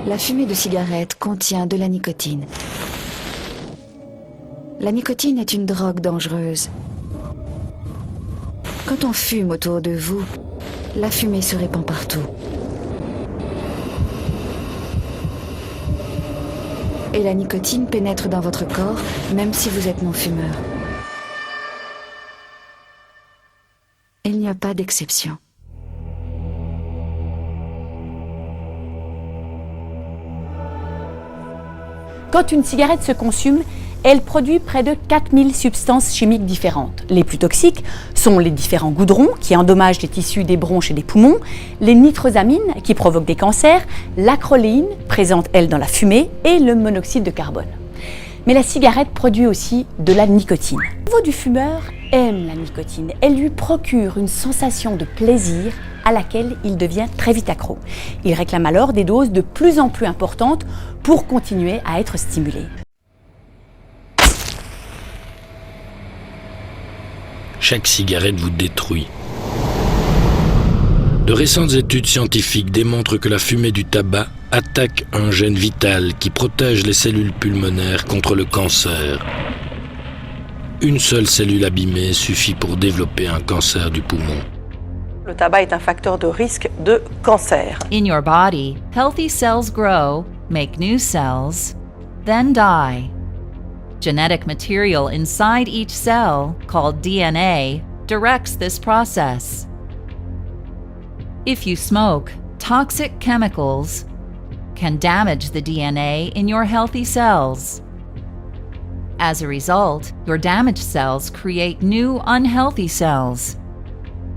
La fumée de cigarette contient de la nicotine. La nicotine est une drogue dangereuse. Quand on fume autour de vous, la fumée se répand partout. Et la nicotine pénètre dans votre corps, même si vous êtes non-fumeur. Il n'y a pas d'exception. Quand une cigarette se consume, elle produit près de 4000 substances chimiques différentes. Les plus toxiques sont les différents goudrons qui endommagent les tissus des bronches et des poumons, les nitrosamines qui provoquent des cancers, l'acroléine, présente elle dans la fumée, et le monoxyde de carbone. Mais la cigarette produit aussi de la nicotine. Le cerveau du fumeur aime la nicotine. Elle lui procure une sensation de plaisir à laquelle il devient très vite accro. Il réclame alors des doses de plus en plus importantes pour continuer à être stimulé. Chaque cigarette vous détruit. De récentes études scientifiques démontrent que la fumée du tabac attaque un gène vital qui protège les cellules pulmonaires contre le cancer. Une seule cellule abîmée suffit pour développer un cancer du poumon. Le tabac est un facteur de risque de cancer. In your body, healthy cells grow, make new cells, then die. Genetic material inside each cell, called DNA, directs this process. If you smoke, toxic chemicals can damage the DNA in your healthy cells. As a result, your damaged cells create new unhealthy cells,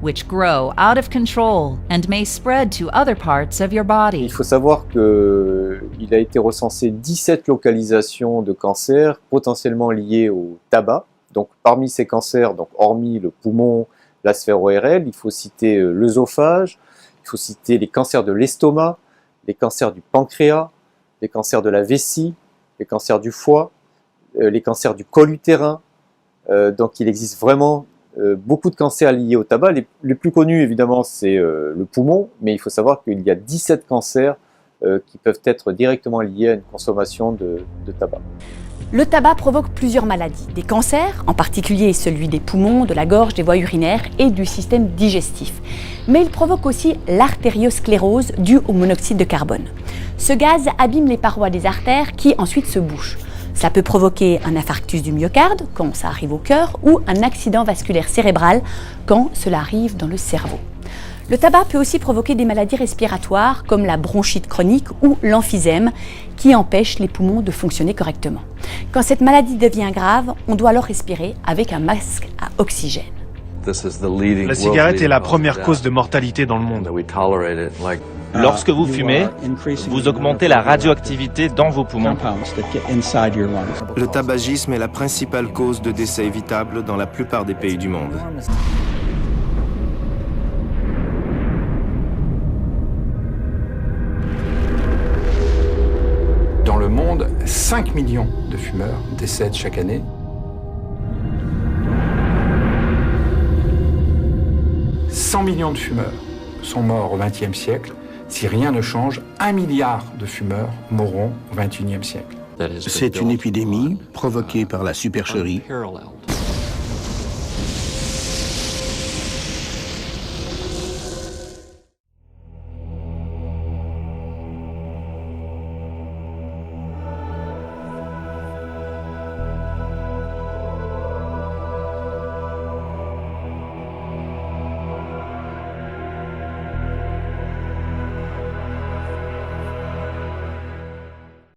which grow out of control and may spread to other parts of your body. Il faut savoir qu'il a été recensé 17 localisations de cancers potentiellement liées au tabac. Donc parmi ces cancers, donc hormis le poumon, la sphère ORL, il faut citer l'œsophage, il faut citer les cancers de l'estomac, les cancers du pancréas, les cancers de la vessie, les cancers du foie, les cancers du col utérin. Donc il existe vraiment beaucoup de cancers liés au tabac. Les plus connus, évidemment, c'est le poumon, mais il faut savoir qu'il y a 17 cancers qui peuvent être directement liés à une consommation de tabac. Le tabac provoque plusieurs maladies, des cancers, en particulier celui des poumons, de la gorge, des voies urinaires et du système digestif. Mais il provoque aussi l'artériosclérose due au monoxyde de carbone. Ce gaz abîme les parois des artères qui ensuite se bouchent. Ça peut provoquer un infarctus du myocarde quand ça arrive au cœur ou un accident vasculaire cérébral quand cela arrive dans le cerveau. Le tabac peut aussi provoquer des maladies respiratoires comme la bronchite chronique ou l'emphysème qui empêchent les poumons de fonctionner correctement. Quand cette maladie devient grave, on doit alors respirer avec un masque à oxygène. La cigarette est la première cause de mortalité dans le monde. Lorsque vous fumez, vous augmentez la radioactivité dans vos poumons. Le tabagisme est la principale cause de décès évitable dans la plupart des pays du monde. Dans le monde, 5 millions de fumeurs décèdent chaque année. « 100 millions de fumeurs sont morts au XXe siècle. Si rien ne change, 1 milliard de fumeurs mourront au XXIe siècle. » C'est une épidémie provoquée par la supercherie